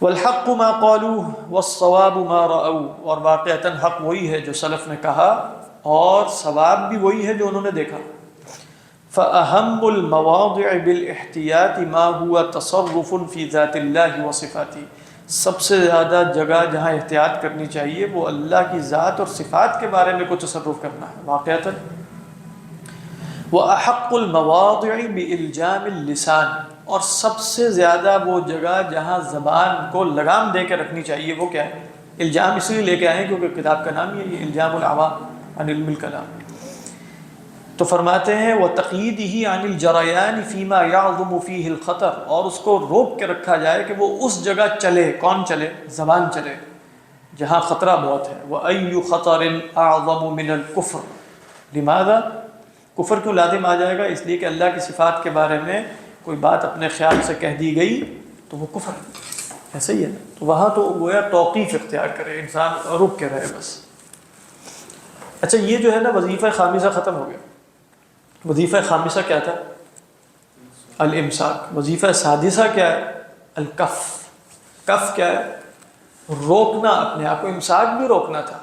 والحق ما قالوه والصواب ما رأوا، اور واقعتاً حق وہی ہے جو سلف نے کہا اور ثواب بھی وہی ہے جو انہوں نے دیکھا. فأهم المواضع بالاحتیاط ما هو تصرف فی ذات اللہ وصفاته، سب سے زیادہ جگہ جہاں احتیاط کرنی چاہیے وہ اللہ کی ذات اور صفات کے بارے میں کوئی تصرف کرنا ہے واقعتاً. وأحق المواضع بإلجام اللسان، اور سب سے زیادہ وہ جگہ جہاں زبان کو لگام دے کے رکھنی چاہیے وہ کیا ہے؟ الجام اس لیے لے کے آئے ہیں کیونکہ کتاب کا نام یہ الجام العوام عن علم الکلام. تو فرماتے ہیں وتقییدہ عن الجریان فیما یعظم فیہ الخطر، اور اس کو روک کے رکھا جائے کہ وہ اس جگہ چلے، کون چلے؟ زبان چلے جہاں خطرہ بہت ہے. وأی خطر اعظم من الکفر، لماذا؟ کفر کیوں لازم آ جائے گا؟ اس لیے کہ اللہ کی صفات کے بارے میں کوئی بات اپنے خیال سے کہہ دی گئی تو وہ کفر ایسا ہی ہے. تو وہاں تو گویا توقیف اختیار کرے انسان، رک کے رہے بس. اچھا یہ جو ہے نا وظیفہ خامسہ ختم ہو گیا. وظیفہ خامسہ کیا تھا؟ الامساک. وظیفہ سادسہ کیا ہے؟ الکف. کف کیا ہے؟ روکنا اپنے آپ کو. امساک بھی روکنا تھا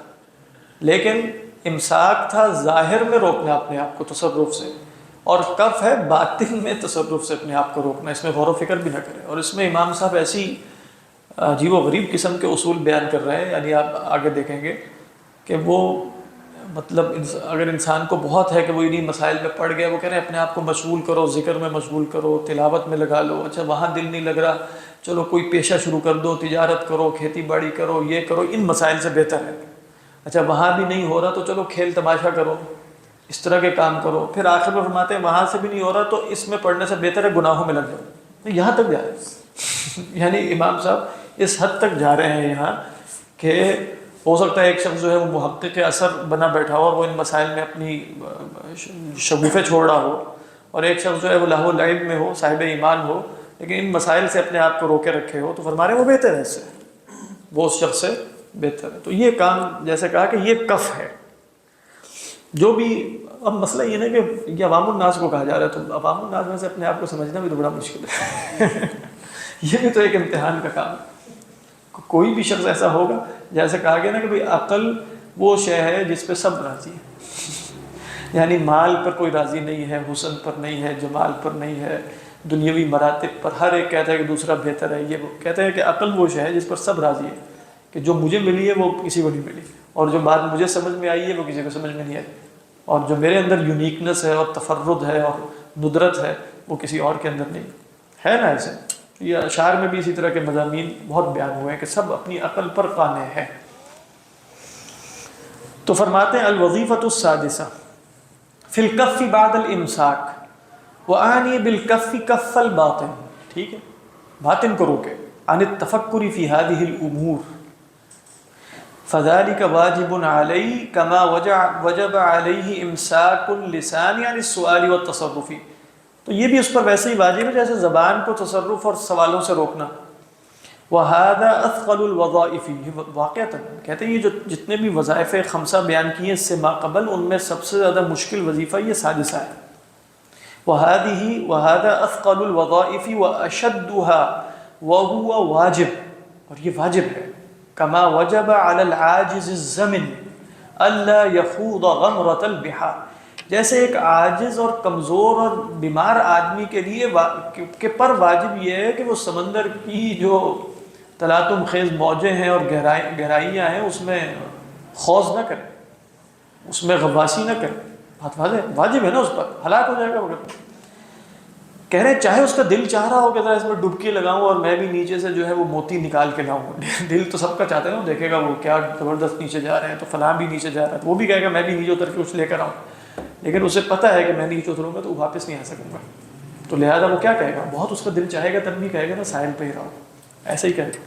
لیکن امساک تھا ظاہر میں روکنا اپنے آپ کو تصرف سے، اور کف ہے باطن میں تصرف سے اپنے آپ کو روکنا، اس میں غور و فکر بھی نہ کرے. اور اس میں امام صاحب ایسی عجیب و غریب قسم کے اصول بیان کر رہے ہیں، یعنی آپ آگے دیکھیں گے کہ وہ مطلب اگر انسان کو بہت ہے کہ وہ انہی مسائل میں پڑ گیا، وہ کہہ رہے ہیں اپنے آپ کو مشغول کرو، ذکر میں مشغول کرو، تلاوت میں لگا لو. اچھا وہاں دل نہیں لگ رہا، چلو کوئی پیشہ شروع کر دو، تجارت کرو، کھیتی باڑی کرو، یہ کرو، ان مسائل سے بہتر ہے. اچھا وہاں بھی نہیں ہو رہا تو چلو کھیل تماشا کرو، اس طرح کے کام کرو. پھر آخر میں فرماتے ہیں وہاں سے بھی نہیں ہو رہا تو اس میں پڑھنے سے بہتر ہے گناہوں میں لگ جاؤ. یہاں تک جا رہے ہیں یعنی امام صاحب اس حد تک جا رہے ہیں یہاں کہ ہو سکتا ہے ایک شخص جو ہے وہ محقق اثر بنا بیٹھا ہو اور وہ ان مسائل میں اپنی شگوفے چھوڑ رہا ہو، اور ایک شخص جو ہے وہ لہو لعب میں ہو، صاحب ایمان ہو، لیکن ان مسائل سے اپنے آپ کو روکے رکھے ہو، تو فرما رہے ہیں وہ بہتر ہے اس سے، وہ اس شخص سے بہتر ہے. تو یہ کام جیسے کہا کہ یہ کف ہے. جو بھی اب مسئلہ یہ ہے کہ یہ عوام الناس کو کہا جا رہا ہے، تو عوام الناس میں سے اپنے آپ کو سمجھنا بھی تو بڑا مشکل ہے یہ بھی تو ایک امتحان کا کام ہے. کوئی بھی شخص ایسا ہوگا، جیسے کہا گیا نا کہ بھئی عقل وہ شے ہے جس پہ سب راضی ہے، یعنی مال پر کوئی راضی نہیں ہے، حسن پر نہیں ہے، جمال پر نہیں ہے، دنیاوی مراتب پر ہر ایک کہتا ہے کہ دوسرا بہتر ہے. یہ وہ کہتے ہیں کہ عقل وہ شے ہے جس پر سب راضی ہے، کہ جو مجھے ملی ہے وہ کسی کو نہیں ملی، اور جو بات مجھے سمجھ میں آئی ہے وہ کسی کو سمجھ میں نہیں آئی، اور جو میرے اندر یونیکنس ہے اور تفرد ہے اور ندرت ہے وہ کسی اور کے اندر نہیں ہے نا. ایسے یہ اشعار میں بھی اسی طرح کے مضامین بہت بیان ہوئے ہیں کہ سب اپنی عقل پر قانع ہے. تو فرماتے ہیں الوظیفۃ السادسہ فی الکف بعد الامساک وآنی بالکف کف الباطن. ٹھیک ہے، باطن کو روکے، عن التفکر فی هذه الامور فذلك واجب علی کما وجب علیہ امساک اللسان عن السؤال والتصرف. تو یہ بھی اس پر ویسے ہی واجب ہے جیسے زبان کو تصرف اور سوالوں سے روکنا. وہذا اثقل الوظائف، واقعتاً کہتے ہیں یہ جو جتنے بھی وظائف خمسہ بیان کیے اس سے ماقبل ان میں سب سے زیادہ مشکل وظیفہ یہ سادسہ ہے. وہذا اثقل الوظائف واشدها وهو واجب، اور یہ واجب ہے. کما وجب علی العاجز الزمن الا يخوض غمرة البحار، جیسے ایک عاجز اور کمزور اور بیمار آدمی کے لیے کہ پر واجب یہ ہے کہ وہ سمندر کی جو تلاطم خیز موجیں ہیں اور گہرائیاں ہیں اس میں خوض نہ کرے، اس میں غواصی نہ کرے. بات واجب ہے نا اس پر، ہلاک ہو جائے گا وغیرہ. کہہ رہے ہیں چاہے اس کا دل چاہ رہا ہو کہ ذرا اس میں ڈبکی لگاؤں اور میں بھی نیچے سے جو ہے وہ موتی نکال کے لاؤں. دل تو سب کا چاہتا ہے نا، دیکھے گا وہ کیا زبردست نیچے جا رہے ہیں تو فلاں بھی نیچے جا رہا ہے تو وہ بھی کہے گا میں بھی نیچے اتر کے کچھ لے کر آؤں. لیکن اسے پتہ ہے کہ میں نیچے اتروں گا تو واپس نہیں آ سکوں گا، تو لہٰذا وہ کیا کہے گا، بہت اس کا دل چاہے گا تب بھی کہے گا نا ساحل پہ ہی رہو، ایسا ہی کہے گا.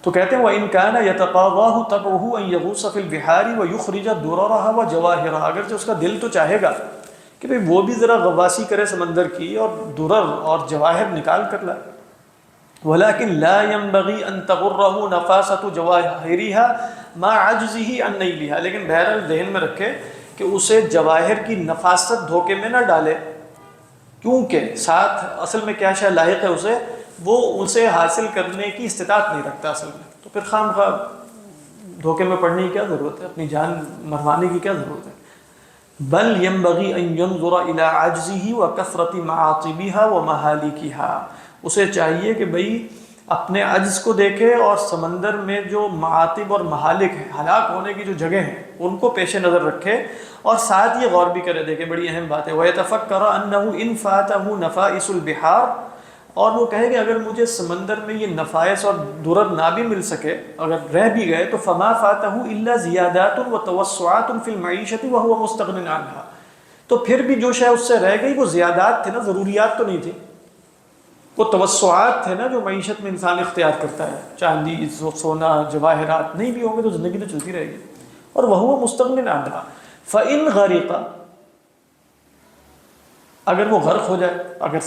تو کہتے ہیں وَإِنْ كَانَ يَتَقَاضَاهُ طَبْعُهُ أَنْ يَغُوصَ فِي الْبِحَارِ وَيُخْرِجَ دُرَرَهَا وَجَوَاهِرَهَا. اگرچہ اس کا دل تو چاہے گا کہ بھئی وہ بھی ذرا غواصی کرے سمندر کی اور درر اور جواہر نکال کر لائے. وَلَكِنْ لَا يَنْبَغِي أَنْ تَغُرَّهُ نَفَاسَةُ جَوَاهِرِهَا مَعَ عَجْزِهِ عَنْ نَيْلِهَا. لیکن بہرحال ذہن میں رکھے کہ اسے جواہر کی نفاست دھوکے میں نہ ڈالے، کیونکہ ساتھ اصل میں کیا شے لاحق ہے اسے، وہ اسے حاصل کرنے کی استطاعت نہیں رکھتا اصل میں. تو پھر خام خواہ دھوکے میں پڑنے کی کیا ضرورت ہے، اپنی جان مروانے کی کیا ضرورت ہے. بل ينبغي ان ينظر الى عجزه وكثرة معاطبها ومهالكها. اسے چاہیے کہ بھئی اپنے عجز کو دیکھے اور سمندر میں جو معاطب اور مہالک ہیں، ہلاک ہونے کی جو جگہ ہیں، ان کو پیش نظر رکھے اور ساتھ یہ غور بھی کرے. دیکھیں بڑی اہم بات ہے، وَيَتَفَكَّرَ أَنَّهُ إِنْ فَاتَهُ نَفَائِسُ الْبِحَارِ. اور وہ کہے کہ اگر مجھے سمندر میں یہ نفائس اور درر نہ بھی مل سکے، اگر رہ بھی گئے تو فما فاتہ الا زیادات وتوسعات فی المعیشۃ وهو مستغن عنها. تو پھر بھی جو شے اس سے رہ گئی وہ زیادات تھے نا، ضروریات تو نہیں تھی، وہ توسعات تھے نا جو معیشت میں انسان اختیار کرتا ہے. چاندی سونا جواہرات نہیں بھی ہوں گے تو زندگی تو چلتی رہے گی. اور وهو مستغن عنها. فإن غرق، اگر وہ غرق ہو جائے، اگر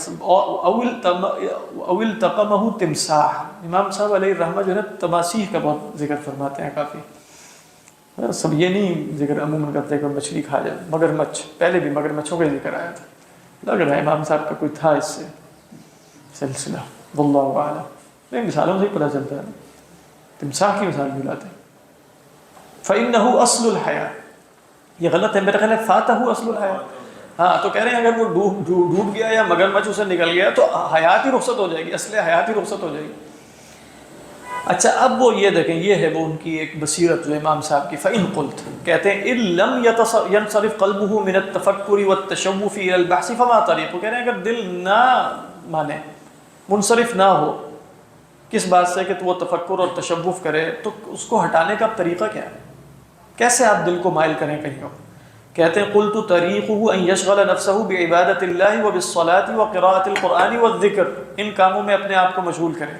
اول تقمہ تمساح. امام صاحب علیہ الرحمہ جو ہے تماسیح کا بہت ذکر فرماتے ہیں کافی. سب یہ نہیں ذکر عموماً کرتے کہ مچھلی کھا جائے، مگرمچھ، پہلے بھی مگرمچھوں کا ذکر آیا تھا. لگ رہا ہے امام صاحب کا کوئی تھا اس سے سلسلہ، واللہ اعلم. میں مثالوں سے ہی پتہ چلتا ہے، تمساح کی مثال بھی لاتے ہیں. فإنه اصل الحیاة. یہ غلط ہے میرا خیال ہے، فاتہ اصل الحیاة. ہاں تو کہہ رہے ہیں اگر وہ ڈوب گیا یا مگرمچھ اسے نکل گیا تو حیات ہی رخصت ہو جائے گی، اصل حیات ہی رخصت ہو جائے گی. اچھا اب وہ یہ دیکھیں، یہ ہے وہ ان کی ایک بصیرت جو امام صاحب کی. فإن قلت، کہتے ہیں ان لم ينصرف قلبه من التفکر والتشوف الى البحث فما طریق. کہہ رہے ہیں اگر دل نہ مانے، منصرف نہ ہو کس بات سے کہ تو وہ تفکر اور تشوف کرے، تو اس کو ہٹانے کا طریقہ کیا ہے، کیسے آپ دل کو مائل کریں کہیں اور. کہتے ہیں قلت طریقه ان يشغل نفسه بعبادت اللہ وبالصلاۃ وقراءۃ القرآن والذکر. ان کاموں میں اپنے آپ کو مشغول کریں.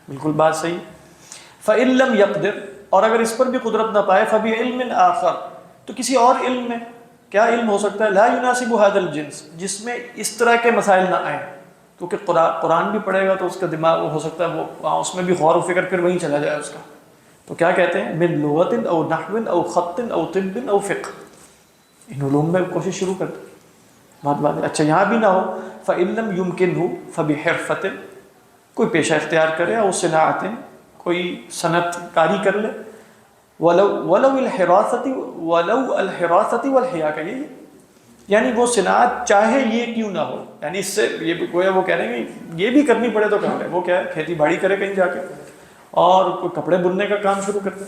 بالکل بات صحیح. فإن لم يقدر، اور اگر اس پر بھی قدرت نہ پائے، فبعلم آخر، تو کسی اور علم میں. کیا علم ہو سکتا ہے؟ لا يناسب هذا الجنس، جس میں اس طرح کے مسائل نہ آئیں. کیونکہ قرآن بھی پڑھے گا تو اس کا دماغ ہو سکتا ہے وہ اس میں بھی غور و فکر پھر وہیں چلا جائے اس کا. تو کیا کہتے ہیں، من لغت او نحو او خط او طب او فقہ. ان علوم میں کوشش شروع کر دیں. بات اچھا یہاں بھی نہ ہو، فإن لم يمكنه فبحرفۃ، کوئی پیشہ اختیار کرے، او صناعت، کوئی صنعت کاری کر لے. ولو الحراثۃ والحیاء کا یعنی وہ صنعت چاہے یہ کیوں نہ ہو. یعنی اس سے یہ گویا وہ کہہ رہے ہیں کہ یہ بھی کرنی پڑے تو کر لے. وہ کیا ہے، کھیتی باڑی کرے کہیں جا کے اور کوئی کپڑے بننے کا کام شروع کر دے.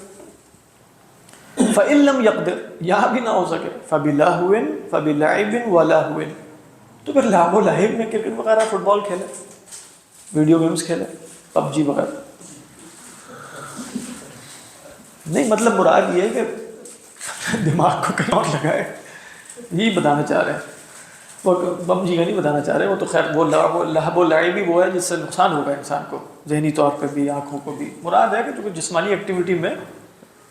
فإن لم يقدر، یہاں بھی نہ ہو سکے، فبلہو فبلعب ولہو، تو پھر لعب و لہو میں کرکٹ وغیرہ، فٹ بال کھیلے، ویڈیو گیمز کھیلے، پب جی وغیرہ. نہیں مطلب مراد یہ ہے کہ دماغ کو کہیں اور لگائے، یہی بتانا چاہ رہے ہیں. وہ پب جی کا نہیں بتانا چاہ رہے، وہ تو خیر وہ لہب و لعب بھی وہ ہے جس سے نقصان ہوگا انسان کو ذہنی طور پہ بھی، آنکھوں کو بھی. مراد ہے کہ جسمانی ایکٹیویٹی میں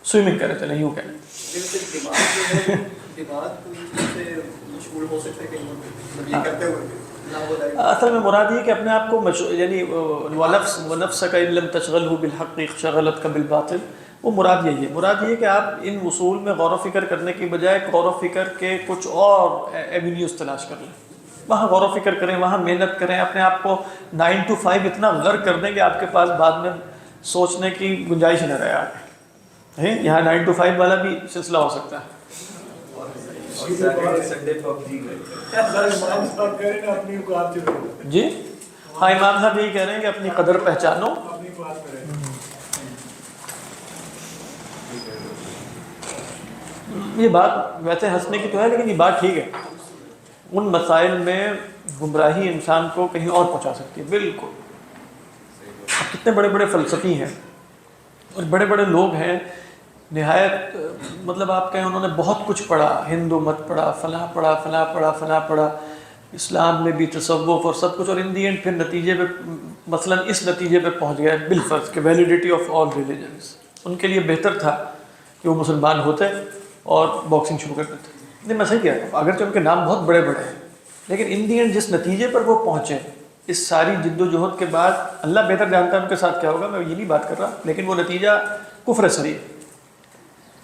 سوئمنگ کرے چلیں، یوں کہیں. اصل میں مراد یہ کہ اپنے آپ کو یعنی وَنَفْسَكَ إِن لَمْ تَشْغَلْهُ بِالْحَقِّ شَغَلَتْكَ بِالْبَاطِلِ. وہ مراد یہی ہے. مراد یہ ہے کہ آپ ان اصول میں غور و فکر کرنے کی بجائے غور و فکر کے کچھ اور ایونیوز تلاش کر لیں، وہاں غور و فکر کریں، وہاں محنت کریں، اپنے آپ کو 9 to 5 اتنا غرق کر دیں کہ آپ کے پاس بعد میں سوچنے کی گنجائش نہ رہے آگے. یہاں 9 to 5 والا بھی سلسلہ ہو سکتا ہے. جی ہاں، امام صاحب یہی کہہ رہے ہیں کہ اپنی قدر پہچانو. یہ بات ویسے ہنسنے کی تو ہے، لیکن یہ بات ٹھیک ہے. ان مسائل میں گمراہی انسان کو کہیں اور پہنچا سکتی ہے. بالکل. کتنے بڑے بڑے فلسفی ہیں اور بڑے بڑے لوگ ہیں، نہایت مطلب آپ کہیں انہوں نے بہت کچھ پڑھا، ہندو مت پڑھا، فلاں پڑھا، فلاں پڑھا، فلاں پڑھا، اسلام میں بھی تصوف اور سب کچھ، اور ان دی اینڈ پھر نتیجے پہ مثلا اس نتیجے پہ پہنچ گئے بالفرض کہ ویلیڈیٹی آف آل ریلیجنس. ان کے لیے بہتر تھا کہ وہ مسلمان ہوتے اور باکسنگ شروع کر دیتے. نہیں میں صحیح کہہ رہا ہوں، اگرچہ ان کے نام بہت بڑے بڑے ہیں، لیکن ان دی اینڈ جس نتیجے پر وہ پہنچے اس ساری جد و جہد کے بعد، اللہ بہتر جانتا ہے ان کے ساتھ کیا ہوگا، میں یہ نہیں بات کر رہا، لیکن وہ نتیجہ کفر صریح.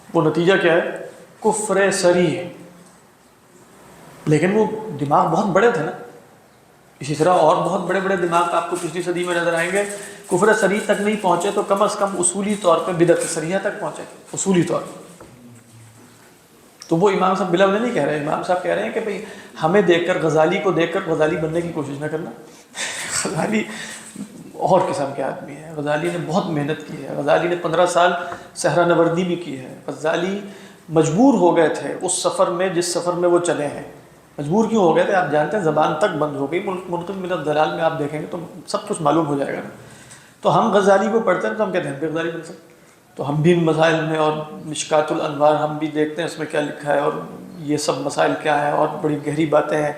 وہ نتیجہ کیا ہے؟ کفر صریح. لیکن وہ دماغ بہت بڑے تھے نا. اسی طرح اور بہت بڑے بڑے دماغ آپ کو پچھلی صدی میں نظر آئیں گے، کفر صریح تک نہیں پہنچے تو کم از کم اصولی طور پہ بدعت صریحہ تک پہنچے، اصولی طور پہ. تو وہ امام صاحب بلا وجہ نہیں کہہ رہے، امام صاحب کہہ رہے ہیں کہ بھئی ہمیں دیکھ کر، غزالی کو دیکھ کر غزالی بننے کی کوشش نہ کرنا. غزالی اور قسم کے آدمی ہے. غزالی نے بہت محنت کی ہے. غزالی نے 15 سال صحرا نوردی بھی کی ہے. غزالی مجبور ہو گئے تھے اس سفر میں جس سفر میں وہ چلے ہیں. مجبور کیوں ہو گئے تھے؟ آپ جانتے ہیں زبان تک بند ہو گئی. منقذ من الضلال میں آپ دیکھیں گے تو سب کچھ معلوم ہو جائے گا. تو ہم غزالی کو پڑھتے ہیں تو ہم کہتے ہیں ہم بھی غزالی بن سکتے. تو ہم بھی ان مسائل میں، اور مشکات الانوار ہم بھی دیکھتے ہیں اس میں کیا لکھا ہے اور یہ سب مسائل کیا ہے، اور بڑی گہری باتیں ہیں.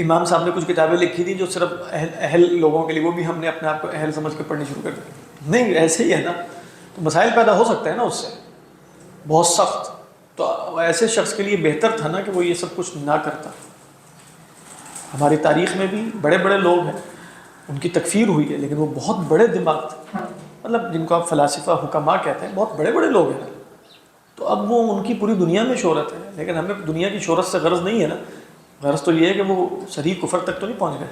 امام صاحب نے کچھ کتابیں لکھی تھیں جو صرف اہل لوگوں کے لیے، وہ بھی ہم نے اپنے آپ کو اہل سمجھ کے پڑھنی شروع کر دی. نہیں ایسے ہی ہے نا، تو مسائل پیدا ہو سکتے ہیں نا اس سے بہت سخت. تو ایسے شخص کے لیے بہتر تھا نا کہ وہ یہ سب کچھ نہ کرتا. ہماری تاریخ میں بھی بڑے بڑے لوگ ہیں، ان کی تکفیر ہوئی ہے، لیکن وہ بہت بڑے دماغ تھے. مطلب جن کو آپ فلاسفہ حکماء کہتے ہیں، بہت بڑے بڑے لوگ ہیں. تو اب وہ ان کی پوری دنیا میں شہرت ہے، لیکن ہمیں دنیا کی شہرت سے غرض نہیں ہے نا. غرض تو یہ ہے کہ وہ صریح کفر تک تو نہیں پہنچ گئے.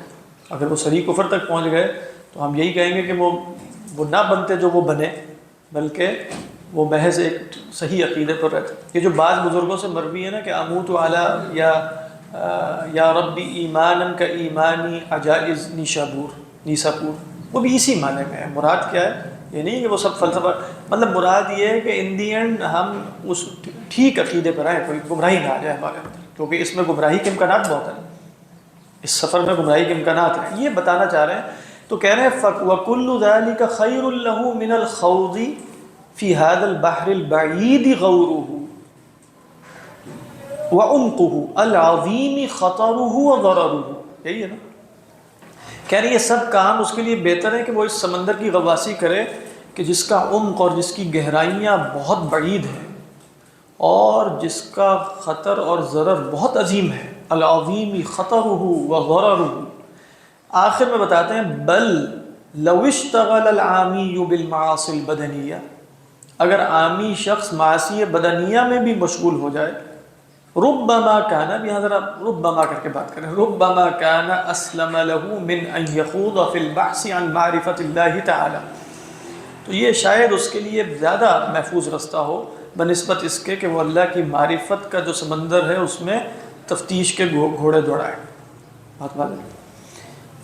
اگر وہ صریح کفر تک پہنچ گئے تو ہم یہی کہیں گے کہ وہ نہ بنتے جو وہ بنے، بلکہ وہ محض ایک صحیح عقیدے پر رہتے. یہ جو بعض بزرگوں سے مروی ہے نا کہ اموت علی یا ربی ایمانا کا ایمانی عجائز نیساپور، وہ بھی اسی معنی میں ہے. مراد کیا ہے؟ یہ نہیں کہ وہ سب فلسفہ، مطلب مراد یہ ہے کہ ان دی اینڈ ہم اس ٹھیک عقیدے پر آئیں، کوئی گمراہی نہ آ جائے ہمارے اندر، کیونکہ اس میں گمراہی کے امکانات بہت ہیں. اس سفر میں گمراہی کے امکانات ہیں، یہ بتانا چاہ رہے ہیں. تو کہہ رہے ہیں وَكُلُّ ذَلِكَ خَيْرٌ لَهُ مِنَ الْخَوْضِ فِي هَذَا الْبَحْرِ الْبَعِيدِ غَوْرُهُ وَعُمْقُهُ الْعَظِيمِ خَطَرُهُ وَضَرَرُهُ. یہی ہے نا. کہہ رہے ہیں یہ سب کام اس کے لیے بہتر ہے کہ وہ اس سمندر کی غواصی کرے کہ جس کا عمق اور جس کی گہرائیاں بہت بعید ہیں اور جس کا خطر اور ضرر بہت عظیم ہے. العظیم خطرہ وضررہ. آخر میں بتاتے ہیں بل لو اشتغل العامی بالمعاصی البدنیہ، اگر عامی شخص معاصی بدنیہ میں بھی مشغول ہو جائے، ربما کان، اب یہاں ذرا ربما کر کے بات کریں، ربما کان اسلم له من ان يخوض في البحث عن معرفت اللہ تعالی، تو یہ شاید اس کے لیے زیادہ محفوظ رستہ ہو بنسبت اس کے کہ وہ اللہ کی معرفت کا جو سمندر ہے اس میں تفتیش کے گھوڑے دوڑائے. بات بات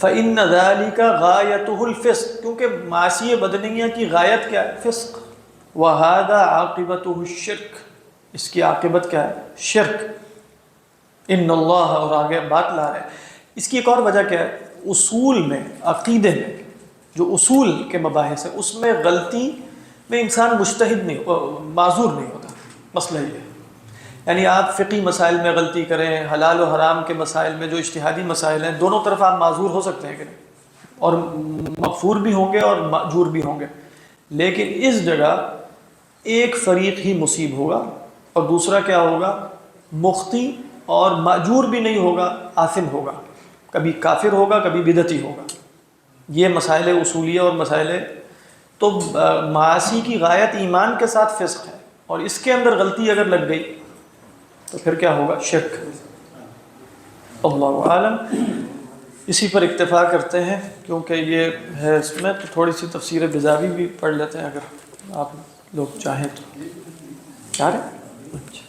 فإن ذلك غایتہ الفسق، کیونکہ معاصی بدنیہ کی غایت کیا ہے؟ فسق. وہذا عاقبتہ الشرک، اس کی عاقبت کیا ہے؟ شرک. ان اللہ، اور آگے بات لا رہے ہیں. اس کی ایک اور وجہ کیا ہے؟ اصول میں، عقیدے میں جو اصول کے مباحث ہیں اس میں غلطی میں انسان مجتہد نہیں، معذور نہیں ہوتا. مسئلہ یہ ہے، یعنی آپ فقی مسائل میں غلطی کریں، حلال و حرام کے مسائل میں جو اجتہادی مسائل ہیں، دونوں طرف آپ معذور ہو سکتے ہیں کہ نہیں، اور مغفور بھی ہوں گے اور ماجور بھی ہوں گے. لیکن اس جگہ ایک فریق ہی مصیب ہوگا اور دوسرا کیا ہوگا؟ مخطی، اور ماجور بھی نہیں ہوگا، آثم ہوگا، کبھی کافر ہوگا کبھی بدعتی ہوگا. یہ مسائل اصولیہ اور مسائل تو معاصی کی غایت ایمان کے ساتھ فسق ہے، اور اس کے اندر غلطی اگر لگ گئی تو پھر کیا ہوگا؟ شرک. اللہ عالم. اسی پر اکتفا کرتے ہیں کیونکہ یہ ہے اس میں، تو تھوڑی سی تفسیر بزاوی بھی پڑھ لیتے ہیں اگر آپ لوگ چاہیں تو. کیا رہے؟ اچھا.